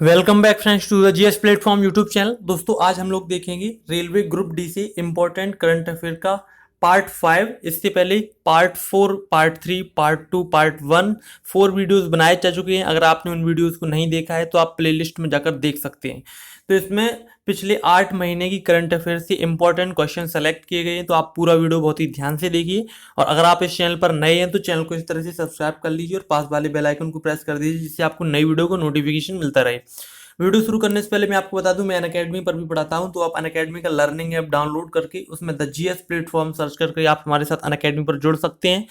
Welcome back friends to the GS platform YouTube channel. दोस्तों आज हम लोग देखेंगे रेलवे ग्रुप डी से इम्पोर्टेंट करंट अफेयर का पार्ट 5। इससे पहले part 4, part 3, part 2, part 1 4 videos बनाए जा चुके हैं। अगर आपने उन वीडियोस को नहीं देखा है तो आप प्लेलिस्ट में जाकर देख सकते हैं। तो इसमें पिछले 8 महीने की करंट अफेयर से इंपॉर्टेंट क्वेश्चन सेलेक्ट किए गए हैं, तो आप पूरा वीडियो बहुत ही ध्यान से देखिए। और अगर आप इस चैनल पर नए हैं तो चैनल को इस तरह से सब्सक्राइब कर लीजिए और पास वाले बेल आइकन को प्रेस कर दीजिए, जिससे आपको नई वीडियो को नोटिफिकेशन मिलता रहे। वीडियो शुरू करने से पहले मैं आपको बता दूं, मैं अनअकैडमी पर भी पढ़ाता हूं, तो आप अनअकैडमी का लर्निंग ऐप डाउनलोड करके उसमें द जीएस प्लेटफॉर्म सर्च करके आप हमारे साथ अनअकैडमी पर जुड़ सकते हैं।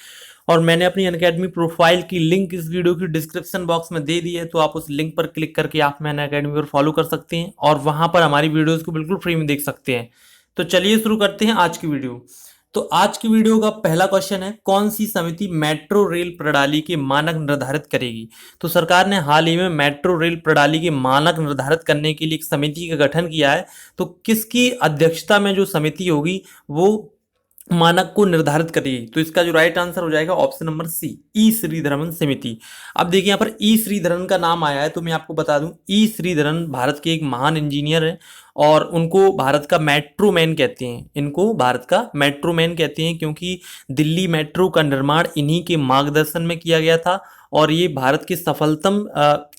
और मैंने अपनी अनअकैडमी प्रोफाइल की लिंक इस वीडियो की डिस्क्रिप्शन बॉक्स में दे दी है, तो आप उस लिंक पर क्लिक करके आप मैं अनअकैडमी पर फॉलो कर सकते हैं और वहां पर हमारी वीडियोस को बिल्कुल फ्री में देख सकते हैं। तो चलिए शुरू करते हैं आज की वीडियो। तो आज की वीडियो का पहला क्वेश्चन है, कौन सी समिति मेट्रो रेल प्रणाली के मानक निर्धारित करेगी। तो सरकार ने हाल ही में मेट्रो रेल प्रणाली के मानक निर्धारित करने के लिए एक समिति का गठन किया है। तो किसकी अध्यक्षता में जो समिति होगी वो मानक को निर्धारित करेगी। तो इसका जो राइट आंसर हो जाएगा ऑप्शन नंबर सी, ई श्रीधरन समिति। अब देखिए यहाँ पर ई श्रीधरन का नाम आया है, तो मैं आपको बता दूं ई श्रीधरन भारत के एक महान इंजीनियर है और उनको भारत का मेट्रो मैन कहते हैं। इनको भारत का मेट्रो मैन कहते हैं क्योंकि दिल्ली मेट्रो का निर्माण इन्हीं के मार्गदर्शन में किया गया था और ये भारत के सफलतम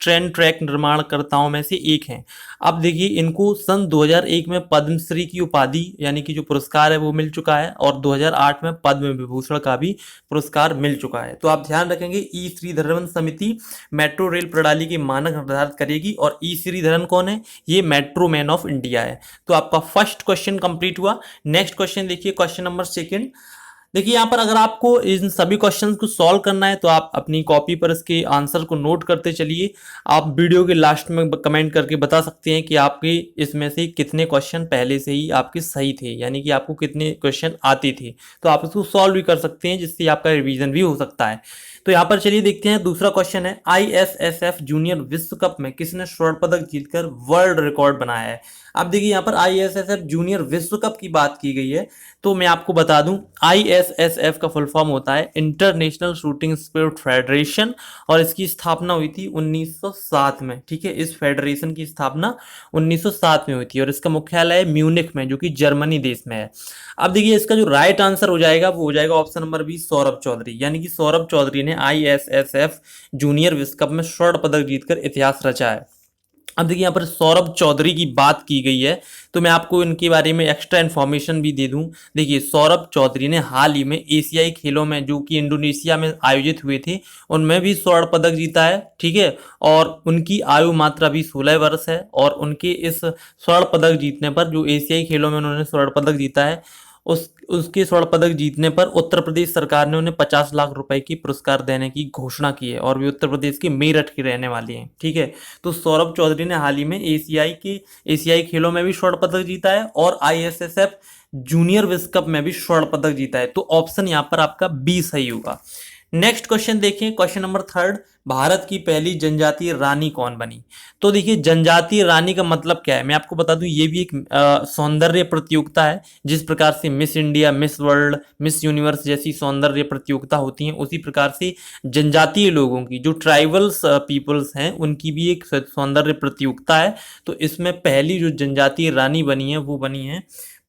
ट्रेन ट्रैक निर्माणकर्ताओं में से एक हैं। अब देखिए इनको सन 2001 में पद्मश्री की उपाधि यानी कि जो पुरस्कार है वो मिल चुका है और 2008 में पद्म विभूषण का भी पुरस्कार मिल चुका है। तो आप ध्यान रखेंगे ई श्रीधरन समिति मेट्रो रेल प्रणाली के मानक निर्धारित करेगी और ई श्रीधरन कौन है, ये मेट्रो मैन ऑफ इंडिया है। तो आपका फर्स्ट क्वेश्चन कंप्लीट हुआ। नेक्स्ट क्वेश्चन देखिए, क्वेश्चन नंबर सेकंड। देखिए यहाँ पर अगर आपको इन सभी क्वेश्चंस को सॉल्व करना है तो आप अपनी कॉपी पर इसके आंसर को नोट करते चलिए। आप वीडियो के लास्ट में कमेंट करके बता सकते हैं कि आपके इसमें से कितने क्वेश्चन पहले से ही आपके सही थे, यानी कि आपको कितने क्वेश्चन आते थे। तो आप इसको सॉल्व भी कर सकते हैं, जिससे आपका रिवीजन भी हो सकता है। तो यहाँ पर चलिए देखते हैं, दूसरा क्वेश्चन है, आईएसएसएफ जूनियर विश्व कप में किसने स्वर्ण पदक जीतकर वर्ल्ड रिकॉर्ड बनाया है। अब देखिए यहाँ पर आईएसएसएफ जूनियर विश्व कप की बात की गई है, तो मैं आपको बता दूं आईएसएसएफ का फुल फॉर्म होता है इंटरनेशनल शूटिंग स्पोर्ट फेडरेशन और इसकी स्थापना हुई थी 1907 में। ठीक है, इस फेडरेशन की स्थापना 1907 में हुई थी और इसका मुख्यालय म्यूनिख में, जो कि जर्मनी देश में है। अब देखिए इसका जो राइट आंसर हो जाएगा वो हो जाएगा option number B, Saurabh Chaudhary. यानी कि सौरभ चौधरी ने आईएसएसएफ जूनियर विश्व कप में स्वर्ण पदक जीतकर इतिहास रचा है। अब देखिए यहाँ पर सौरभ चौधरी की बात की गई है, तो मैं आपको इनके बारे में एक्स्ट्रा इन्फॉर्मेशन भी दे दूं। देखिए सौरभ चौधरी ने हाल ही में एशियाई खेलों में जो कि इंडोनेशिया में आयोजित हुए थे उनमें भी स्वर्ण पदक जीता है। ठीक है, और उनकी आयु मात्रा भी 16 वर्ष है और उनके इस स्वर्ण पदक जीतने पर, जो एशियाई खेलों में उन्होंने स्वर्ण पदक जीता है, उसके स्वर्ण पदक जीतने पर उत्तर प्रदेश सरकार ने उन्हें 50 लाख रुपए की पुरस्कार देने की घोषणा की है और वे उत्तर प्रदेश के मेरठ की रहने वाली हैं। ठीक है, तो सौरभ चौधरी ने हाल ही में एशियाई खेलों में भी स्वर्ण पदक जीता है और आईएसएसएफ जूनियर विश्व कप में भी स्वर्ण पदक जीता है। तो ऑप्शन यहाँ पर आपका बी सही होगा। नेक्स्ट क्वेश्चन देखिए, क्वेश्चन नंबर थर्ड, भारत की पहली जनजातीय रानी कौन बनी। तो देखिए जनजातीय रानी का मतलब क्या है, मैं आपको बता दूं ये भी एक सौंदर्य प्रतियोगिता है। जिस प्रकार से miss India, miss world, miss universe जैसी सौंदर्य प्रतियोगिता होती हैं, उसी प्रकार से जनजातीय लोगों की, जो ट्राइबल्स पीपल्स हैं, उनकी भी एक सौंदर्य प्रतियोगिता है। तो इसमें पहली जो जनजातीय रानी बनी है वो बनी है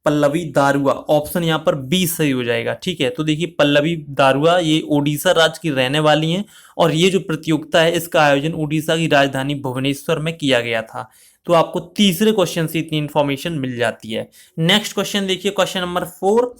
पल्लवी दारुआ। ऑप्शन यहाँ पर बी सही हो जाएगा। ठीक है, तो देखिए पल्लवी दारुआ ये ओडिशा राज्य की रहने वाली हैं और ये जो प्रतियोगिता है इसका आयोजन ओडिशा की राजधानी भुवनेश्वर में किया गया था। तो आपको तीसरे क्वेश्चन से इतनी इंफॉर्मेशन मिल जाती है। नेक्स्ट क्वेश्चन देखिए, question number 4,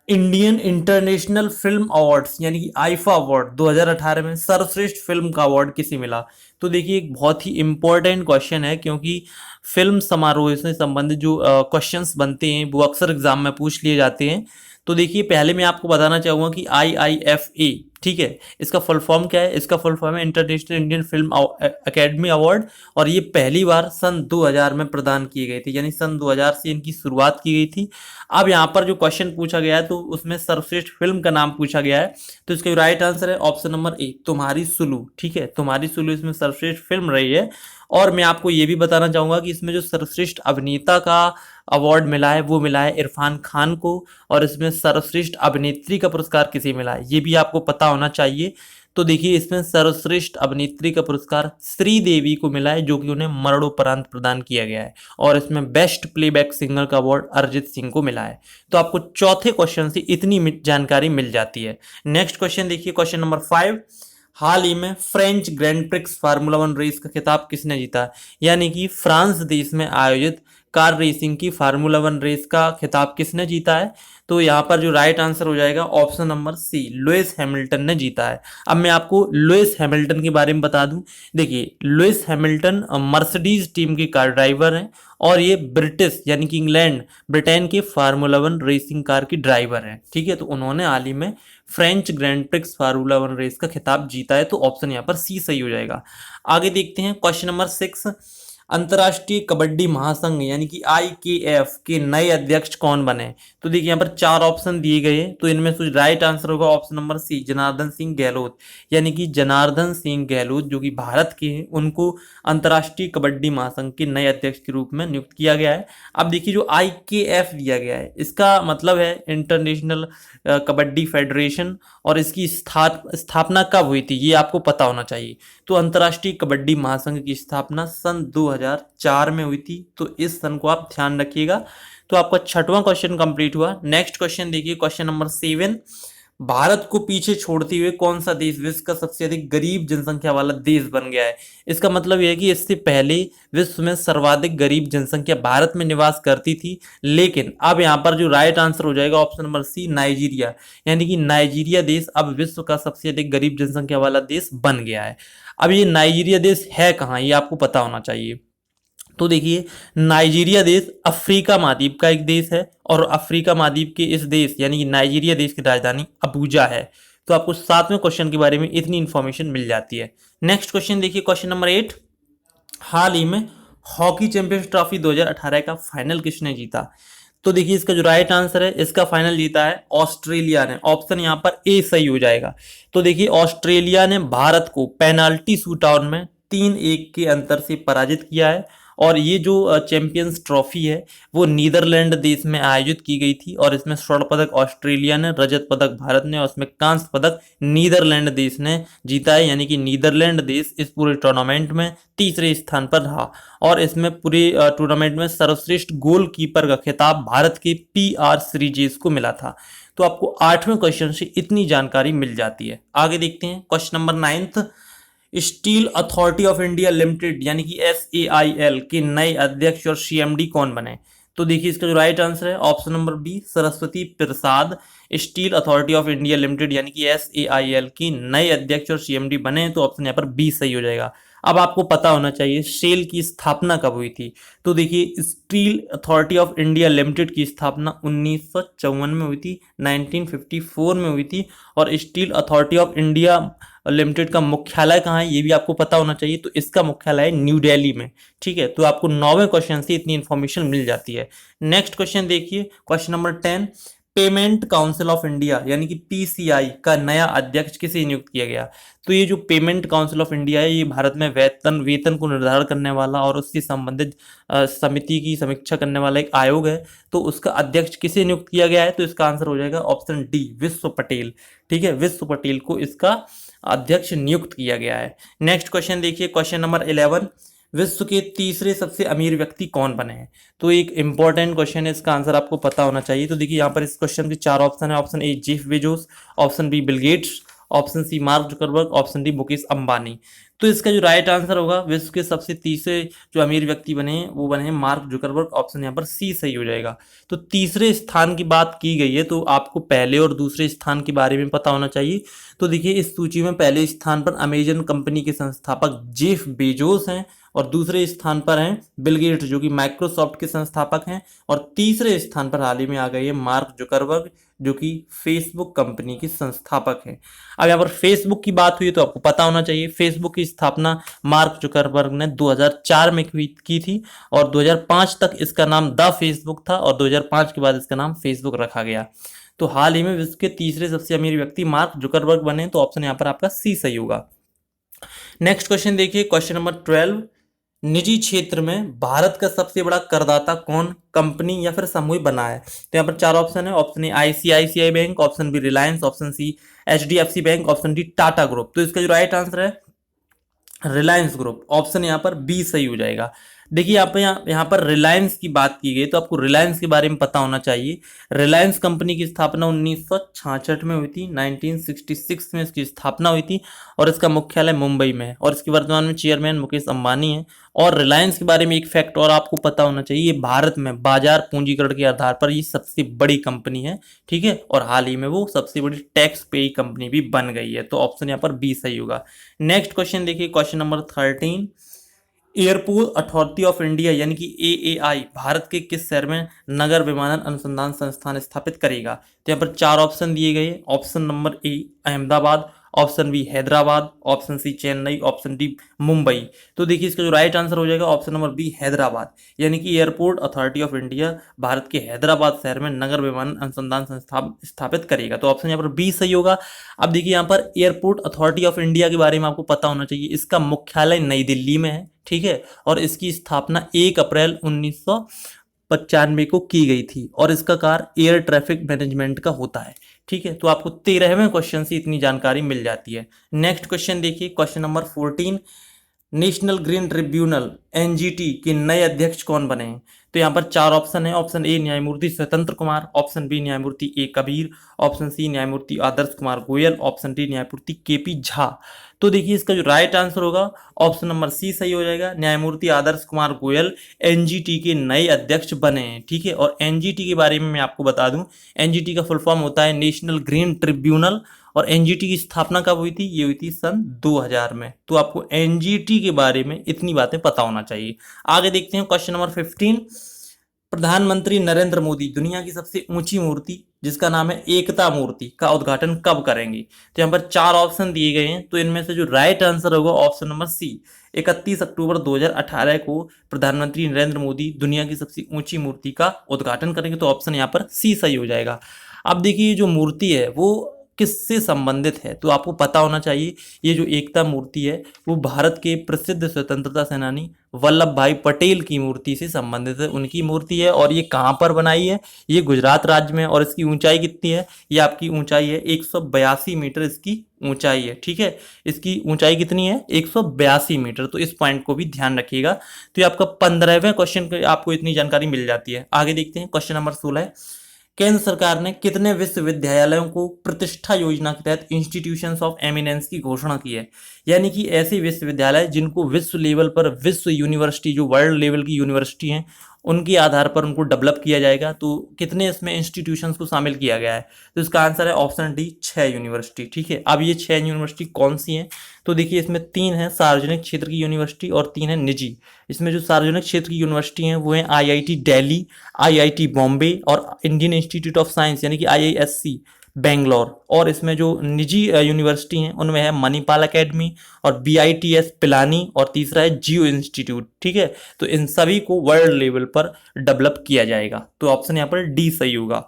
Indian international film awards यानी कि आईफा अवार्ड 2018 में सर्वश्रेष्ठ फिल्म का अवार्ड किसे मिला। तो देखिए एक बहुत ही इंपॉर्टेंट क्वेश्चन है, क्योंकि फिल्म समारोह से संबंधित जो क्वेश्चंस बनते हैं वो अक्सर एग्जाम में पूछ लिए जाते हैं। तो देखिए पहले मैं आपको बताना चाहूँगा कि IIFA, ठीक है, इसका फुल फॉर्म क्या है। इसका फुल फॉर्म है international Indian film academy award और ये पहली बार सन 2000 में प्रदान किए गए थे, यानी सन 2000 से इनकी शुरुआत की गई थी। अब यहाँ पर जो क्वेश्चन पूछा गया है तो उसमें सर्वश्रेष्ठ फिल्म का नाम पूछा गया है, तो इसका राइट आंसर है ऑप्शन नंबर ए, तुम्हारी सुलू। ठीक है, तुम्हारी सुलू इसमें सर्वश्रेष्ठ फिल्म रही है। और मैं आपको ये भी बताना चाहूंगा कि इसमें जो सर्वश्रेष्ठ अभिनेता का अवार्ड मिला है वो मिला है इरफान खान को और इसमें सर्वश्रेष्ठ अभिनेत्री का पुरस्कार किसे मिला है ये भी आपको पता होना चाहिए। तो देखिए इसमें सर्वश्रेष्ठ अभिनेत्री का पुरस्कार श्रीदेवी को मिला है, जो कि उन्हें मरणोपरांत प्रदान किया गया है। और इसमें बेस्ट प्लेबैक सिंगर का अवार्ड अरिजीत सिंह को मिला है। तो आपको चौथे क्वेश्चन से इतनी जानकारी मिल जाती है। नेक्स्ट क्वेश्चन देखिए, क्वेश्चन नंबर 5। हाल ही में French Grand Prix formula 1 race का खिताब किसने जीता? यानी कि फ्रांस देश में आयोजित कार रेसिंग की फार्मूला 1 रेस का खिताब किसने जीता है? तो यहाँ पर जो राइट आंसर हो जाएगा option number C, Lewis Hamilton ने जीता है। अब मैं आपको लुइस हैमिल्टन के बारे में बता दूं। देखिए लुइस हैमिल्टन मर्सिडीज टीम के कार ड्राइवर हैं और ये ब्रिटिश यानी कि इंग्लैंड ब्रिटेन के फार्मूला 1 रेसिंग कार की ड्राइवर हैं। ठीक है, तो उन्होंने हाल ही में French Grand Prix formula 1 race का खिताब जीता है। तो ऑप्शन यहाँ पर सी सही हो जाएगा। आगे देखते हैं क्वेश्चन नंबर 6। अंतर्राष्ट्रीय कबड्डी महासंघ यानी कि IKF के नए अध्यक्ष कौन बने? तो देखिए यहाँ पर 4 ऑप्शन दिए गए हैं, तो इनमें से राइट आंसर होगा option number C, Janardan Singh Gehlot. यानी कि जनार्दन सिंह गहलोत जो कि भारत के हैं, उनको अंतर्राष्ट्रीय कबड्डी महासंघ के नए अध्यक्ष के रूप में नियुक्त किया गया है। अब देखिए जो IKF दिया गया है, इसका मतलब है इंटरनेशनल कबड्डी फेडरेशन, और इसकी स्थापना कब हुई थी ये आपको पता होना चाहिए। तो अंतर्राष्ट्रीय कबड्डी महासंघ की स्थापना सन 2004 में हुई थी। तो इस सन को आप ध्यान रखिएगा। तो आपका 6वां क्वेश्चन कंप्लीट हुआ। नेक्स्ट क्वेश्चन देखिए, क्वेश्चन नंबर 7। भारत को पीछे छोड़ते हुए कौन सा देश विश्व का सबसे अधिक गरीब जनसंख्या वाला देश बन गया है? इसका मतलब यह है कि इससे पहले विश्व में सर्वाधिक गरीब जनसंख्या भारत में निवास करती थी, लेकिन अब यहाँ पर जो राइट आंसर हो जाएगा ऑप्शन नंबर सी, नाइजीरिया। यानी कि नाइजीरिया देश अब विश्व का सबसे अधिक गरीब जनसंख्या वाला देश बन गया है। अब ये नाइजीरिया देश है कहाँ, ये आपको पता होना चाहिए। तो देखिए नाइजीरिया देश अफ्रीका महाद्वीप का एक देश है, और अफ्रीका महाद्वीप के इस देश यानी कि नाइजीरिया देश की राजधानी अबूजा है। तो आपको 7वें क्वेश्चन के बारे में इतनी इंफॉर्मेशन मिल जाती है। नेक्स्ट क्वेश्चन देखिए, क्वेश्चन नंबर 8। हाल ही में हॉकी चैंपियंस ट्रॉफी 2018 का फाइनल किसने जीता? तो देखिए इसका जो राइट आंसर है, इसका फाइनल जीता है ऑस्ट्रेलिया ने। ऑप्शन यहाँ पर ए सही हो जाएगा। तो देखिए ऑस्ट्रेलिया ने भारत को पेनाल्टी शूटआउट में 3-1 के अंतर से पराजित किया है। और ये जो चैंपियंस ट्रॉफी है वो नीदरलैंड देश में आयोजित की गई थी, और इसमें स्वर्ण पदक ऑस्ट्रेलिया ने, रजत पदक भारत ने, और उसमें कांस्य पदक नीदरलैंड देश ने जीता है। यानी कि नीदरलैंड देश इस पूरे टूर्नामेंट में तीसरे स्थान पर रहा, और इसमें पूरे टूर्नामेंट में सर्वश्रेष्ठ गोलकीपर का खिताब भारत के PR श्रीजेश को मिला था। तो आपको 8वें क्वेश्चन से इतनी जानकारी मिल जाती है। आगे देखते हैं question number 9। Steel Authority of India Limited यानी कि SAIL के नए अध्यक्ष और CMD कौन बने? तो देखिए इसका जो राइट आंसर है option number B, Saraswati Prasad. Steel Authority of India Limited यानी कि SAIL की नए अध्यक्ष और CMD बने, तो ऑप्शन यहाँ पर बी सही हो जाएगा। अब आपको पता होना चाहिए सेल की स्थापना कब हुई थी। तो देखिए steel Authority of India limited की स्थापना 1954 में हुई थी, 1954 में हुई थी। और steel Authority of India limited का मुख्यालय कहाँ है ये भी आपको पता होना चाहिए। तो इसका मुख्यालय है न्यू दिल्ली में। ठीक है, तो आपको 9वें क्वेश्चन से इतनी इंफॉर्मेशन मिल जाती है। नेक्स्ट क्वेश्चन देखिए, question number 10। Payment council of India यानी कि PCI का नया अध्यक्ष किसे नियुक्त किया गया? तो ये जो पेमेंट काउंसिल ऑफ इंडिया है, ये भारत में वेतन को निर्धारण करने वाला और उससे संबंधित समिति की समीक्षा करने वाला एक आयोग है। तो उसका अध्यक्ष किसे नियुक्त किया गया है? तो इसका आंसर हो जाएगा ऑप्शन डी, विश्व पटेल। ठीक है, विश्व पटेल को इसका अध्यक्ष नियुक्त किया गया है। नेक्स्ट क्वेश्चन देखिए, क्वेश्चन नंबर 11। विश्व के तीसरे सबसे अमीर व्यक्ति कौन बने हैं? तो एक इंपॉर्टेंट क्वेश्चन है, इसका आंसर आपको पता होना चाहिए। तो देखिए यहाँ पर इस क्वेश्चन के 4 ऑप्शन है। Option A Jeff Bezos, option B Bill Gates, option C Mark Zuckerberg, option D Mukesh Ambani. तो इसका जो राइट आंसर होगा, विश्व के सबसे तीसरे जो अमीर व्यक्ति बने हैं वो बने हैं मार्क जुकरबर्ग। ऑप्शन यहाँ पर सी सही हो जाएगा। तो तीसरे स्थान की बात की गई है, तो आपको पहले और दूसरे स्थान के बारे में पता होना चाहिए। तो देखिए इस सूची में पहले स्थान पर अमेजन कंपनी के संस्थापक जेफ बेजोस हैं, और दूसरे स्थान पर हैं बिल गेट्स जो कि माइक्रोसॉफ्ट के संस्थापक हैं, और तीसरे स्थान पर हाल ही में आ गए हैं मार्क जुकरबर्ग जो कि फेसबुक कंपनी के संस्थापक हैं। अब यहाँ पर फेसबुक की बात हुई तो आपको पता होना चाहिए, फेसबुक की स्थापना मार्क जुकरबर्ग ने 2004 में की थी, और 2005 तक इसका नाम द फेसबुक था, और 2005 के बाद इसका नाम फेसबुक रखा गया। तो हाल ही में विश्व के तीसरे सबसे अमीर व्यक्ति मार्क जुकरबर्ग बने, तो ऑप्शन यहाँ पर आपका सी सही होगा। नेक्स्ट क्वेश्चन देखिए, क्वेश्चन नंबर 12। निजी क्षेत्र में भारत का सबसे बड़ा करदाता कौन कंपनी या फिर समूह बना है? तो यहाँ पर चार ऑप्शन है। Option A ICICI Bank, option B Reliance, option C HDFC Bank, option D Tata group. तो इसका जो राइट आंसर है रिलायंस ग्रुप। ऑप्शन यहाँ पर बी सही हो जाएगा। देखिए यहाँ पर रिलायंस की बात की गई तो आपको रिलायंस के बारे में पता होना चाहिए। रिलायंस कंपनी की स्थापना 1966 में हुई थी, 1966 में इसकी स्थापना हुई थी और इसका मुख्यालय मुंबई में है और इसके वर्तमान में चेयरमैन मुकेश अंबानी है। और रिलायंस के बारे में एक फैक्ट और आपको पता होना चाहिए, ये भारत में बाजार पूंजीकरण के आधार पर ये सबसे बड़ी कंपनी है, ठीक है। और हाल ही में वो सबसे बड़ी टैक्स पेई कंपनी भी बन गई है। तो ऑप्शन यहाँ पर बी सही होगा। नेक्स्ट क्वेश्चन देखिए, question number 13। Airport authority of India यानी कि एएआई भारत के किस शहर में नगर विमानन अनुसंधान संस्थान स्थापित करेगा? तो यहाँ पर चार ऑप्शन दिए गए। Option number A Ahmedabad, option B Hyderabad, option C Chennai, option D Mumbai. तो देखिए इसका जो राइट आंसर हो जाएगा ऑप्शन नंबर बी हैदराबाद, यानी कि airport authority of India Bharat के हैदराबाद शहर में नगर विमानन अनुसंधान संस्थान स्थापित करेगा। तो ऑप्शन यहाँ पर बी सही होगा। अब देखिए यहाँ पर एयरपोर्ट अथॉरिटी ऑफ इंडिया के बारे में आपको पता होना चाहिए, इसका मुख्यालय नई दिल्ली में है, ठीक है। और इसकी स्थापना 1 अप्रैल 1995 को की गई थी और इसका कार्य एयर ट्रैफिक मैनेजमेंट का होता है, ठीक है। तो आपको 13वें क्वेश्चन से इतनी जानकारी मिल जाती है। नेक्स्ट क्वेश्चन देखिए, question number 14। National green tribunal NGT के नए अध्यक्ष कौन बने हैं? तो यहाँ पर चार ऑप्शन है। ऑप्शन ए न्यायमूर्ति स्वतंत्र कुमार, ऑप्शन बी न्यायमूर्ति ए कबीर, ऑप्शन सी न्यायमूर्ति आदर्श कुमार गोयल, ऑप्शन डी न्यायमूर्ति केपी झा। तो देखिए इसका जो राइट आंसर होगा ऑप्शन नंबर सी सही हो जाएगा। न्यायमूर्ति आदर्श कुमार गोयल एनजीटी के नए अध्यक्ष बने हैं, ठीक है। और एनजीटी के बारे में मैं आपको बता दूं, एनजीटी का फुल फॉर्म होता है नेशनल ग्रीन ट्रिब्यूनल। और एनजीटी की स्थापना कब हुई थी? ये हुई थी सन 2000 में। तो आपको एनजीटी के बारे में इतनी बातें पता होना चाहिए। आगे देखते हैं क्वेश्चन नंबर 15। प्रधानमंत्री नरेंद्र मोदी दुनिया की सबसे ऊंची मूर्ति जिसका नाम है एकता मूर्ति का उद्घाटन कब करेंगे? तो यहाँ पर चार ऑप्शन दिए गए हैं, तो इनमें से जो राइट आंसर होगा ऑप्शन नंबर सी 31 अक्टूबर 2018 को प्रधानमंत्री नरेंद्र मोदी दुनिया की सबसे ऊंची मूर्ति का उद्घाटन करेंगे। तो ऑप्शन यहाँ पर सी सही हो जाएगा। अब देखिए जो मूर्ति है वो किससे संबंधित है? तो आपको पता होना चाहिए, ये जो एकता मूर्ति है वो भारत के प्रसिद्ध स्वतंत्रता सेनानी वल्लभ भाई पटेल की मूर्ति से संबंधित है, उनकी मूर्ति है। और ये कहाँ पर बनाई है? ये गुजरात राज्य में। और इसकी ऊंचाई कितनी है? ये आपकी ऊंचाई है 182 मीटर इसकी ऊंचाई है, ठीक है। इसकी ऊंचाई कितनी है? 182 मीटर। तो इस पॉइंट को भी ध्यान रखिएगा। तो ये आपका 15वें क्वेश्चन आपको इतनी जानकारी मिल जाती है। आगे देखते हैं क्वेश्चन नंबर 16। केंद्र सरकार ने कितने विश्वविद्यालयों को प्रतिष्ठा योजना के तहत इंस्टीट्यूशंस ऑफ एमिनेंस की घोषणा की है? यानी कि ऐसे विश्वविद्यालय जिनको विश्व लेवल पर, विश्व यूनिवर्सिटी जो वर्ल्ड लेवल की यूनिवर्सिटी हैं, उनके आधार पर उनको डेवलप किया जाएगा। तो कितने इसमें इंस्टीट्यूशंस को शामिल किया गया है? तो इसका आंसर है ऑप्शन डी 6 यूनिवर्सिटी, ठीक है। अब ये 6 यूनिवर्सिटी कौन सी हैं? तो देखिए इसमें 3 है सार्वजनिक क्षेत्र की यूनिवर्सिटी और 3 है निजी। इसमें जो सार्वजनिक क्षेत्र की यूनिवर्सिटी हैं वो है आईआईटी दिल्ली, आईआईटी बॉम्बे और इंडियन इंस्टीट्यूट ऑफ साइंस यानी कि आईआईएससी बेंगलोर। और इसमें जो निजी यूनिवर्सिटी हैं उनमें है मणिपाल एकेडमी और बीआईटीएस पिलानी और तीसरा है जियो इंस्टीट्यूट, ठीक है। तो इन सभी को वर्ल्ड लेवल पर डेवलप किया जाएगा। तो ऑप्शन यहाँ पर डी सही होगा।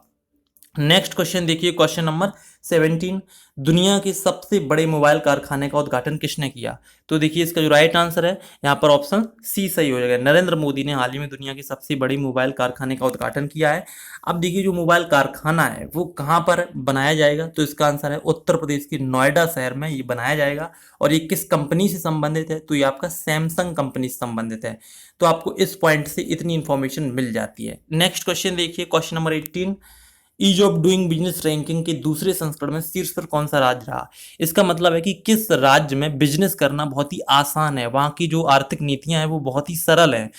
नेक्स्ट क्वेश्चन देखिए, क्वेश्चन नंबर 17। दुनिया के सबसे बड़े मोबाइल कारखाने का उद्घाटन किसने किया? तो देखिए इसका जो राइट आंसर है यहाँ पर ऑप्शन सी सही हो जाएगा। नरेंद्र मोदी ने हाल ही में दुनिया के सबसे बड़े मोबाइल कारखाने का उद्घाटन किया है। अब देखिए जो मोबाइल कारखाना है वो कहाँ पर बनाया जाएगा? तो इसका आंसर है उत्तर प्रदेश के नोएडा शहर में ये बनाया जाएगा। और ये किस कंपनी से संबंधित है? तो ये आपका सैमसंग कंपनी से संबंधित है। तो आपको इस पॉइंट से इतनी इंफॉर्मेशन मिल जाती है। नेक्स्ट क्वेश्चन देखिए, question number 18। Ease of doing business ranking के दूसरे संस्करण में शीर्ष पर कौन सा राज्य रहा? इसका मतलब है कि किस राज्य में बिजनेस करना बहुत ही आसान है, वहाँ की जो आर्थिक नीतियां हैं वो बहुत ही सरल हैं।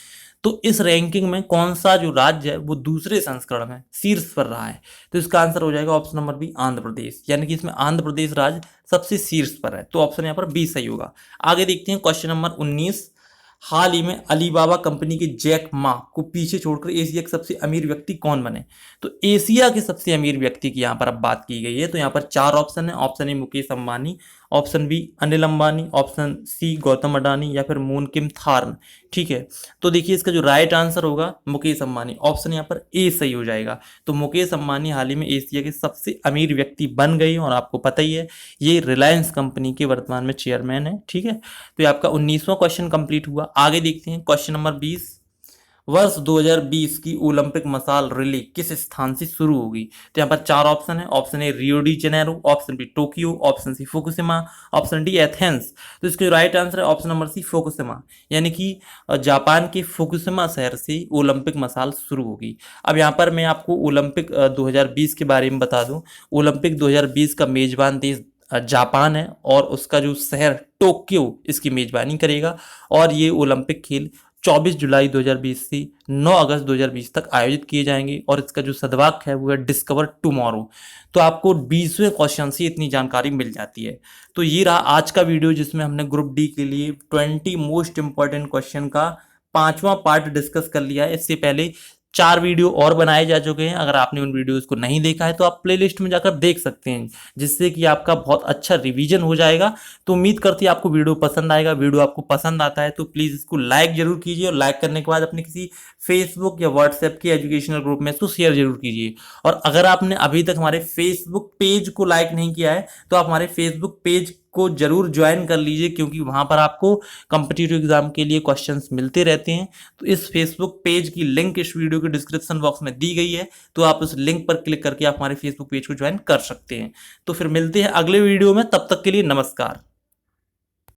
तो इस रैंकिंग में कौन सा जो राज्य है वो दूसरे संस्करण में शीर्ष पर रहा है? तो इसका आंसर हो जाएगा option number B Andhra Pradesh, यानी कि इसमें आंध्र प्रदेश राज्य सबसे शीर्ष पर है। तो ऑप्शन यहाँ पर बी सही होगा। आगे देखते हैं क्वेश्चन नंबर 19। हाल ही में अलीबाबा कंपनी के जैक मा को पीछे छोड़कर एशिया के सबसे अमीर व्यक्ति कौन बने? तो एशिया के सबसे अमीर व्यक्ति की यहाँ पर अब बात की गई है। तो यहाँ पर चार ऑप्शन है। Option A Mukesh Ambani, option B Anil Ambani, option C Gautam Adani या फिर मूनकिम थार्न। ठीक है, तो देखिए इसका जो राइट आंसर होगा मुकेश अंबानी, ऑप्शन यहाँ पर ए सही हो जाएगा। तो मुकेश अंबानी हाल ही में एशिया के सबसे अमीर व्यक्ति बन गए और आपको पता ही है ये रिलायंस कंपनी के वर्तमान में चेयरमैन है। ठीक है, तो ये आपका 19वां क्वेश्चन कंप्लीट हुआ। आगे देखते हैं क्वेश्चन नंबर 20। वर्ष 2020 की ओलंपिक मसाल रैली किस स्थान से शुरू होगी? तो यहाँ पर 4 ऑप्शन है। Option A Rio de Janeiro, option B Tokyo, option C Fukushima, option D Athens. तो इसका राइट आंसर है ऑप्शन नंबर सी फुकुशिमा, यानी कि जापान के फुकुशिमा शहर से ओलंपिक मसाल शुरू होगी। अब यहाँ पर मैं आपको ओलंपिक 2020 के बारे में बता दूं। ओलंपिक 2020 का मेजबान देश जापान है और उसका जो शहर टोक्यो इसकी मेजबानी करेगा और ये ओलंपिक खेल 24 जुलाई 2020 से 9 अगस्त 2020 तक आयोजित किए जाएंगे और इसका जो सदवाक्य है वो है डिस्कवर टुमारो। तो आपको 20वें क्वेश्चन से इतनी जानकारी मिल जाती है। तो ये रहा आज का वीडियो जिसमें हमने ग्रुप डी के लिए 20 मोस्ट इंपॉर्टेंट क्वेश्चन का 5वां पार्ट डिस्कस कर लिया है। इससे पहले 4 वीडियो और बनाए जा चुके हैं। अगर आपने उन वीडियोस को नहीं देखा है तो आप प्लेलिस्ट में जाकर देख सकते हैं, जिससे कि आपका बहुत अच्छा रिवीजन हो जाएगा। तो उम्मीद करती है आपको वीडियो पसंद आएगा। वीडियो आपको पसंद आता है तो प्लीज़ इसको लाइक जरूर कीजिए और लाइक करने के बाद अपने किसी फेसबुक या व्हाट्सएप के एजुकेशनल ग्रुप में इसको शेयर जरूर कीजिए। और अगर आपने अभी तक हमारे फेसबुक पेज को लाइक नहीं किया है तो आप हमारे फेसबुक पेज को जरूर ज्वाइन कर लीजिए, क्योंकि वहां पर आपको कॉम्पिटिटिव एग्जाम के लिए क्वेश्चंस मिलते रहते हैं। तो इस फेसबुक पेज की लिंक इस वीडियो के डिस्क्रिप्शन बॉक्स में दी गई है, तो आप उस लिंक पर क्लिक करके आप हमारे फेसबुक पेज को ज्वाइन कर सकते हैं। तो फिर मिलते हैं अगले वीडियो में, तब तक के लिए नमस्कार।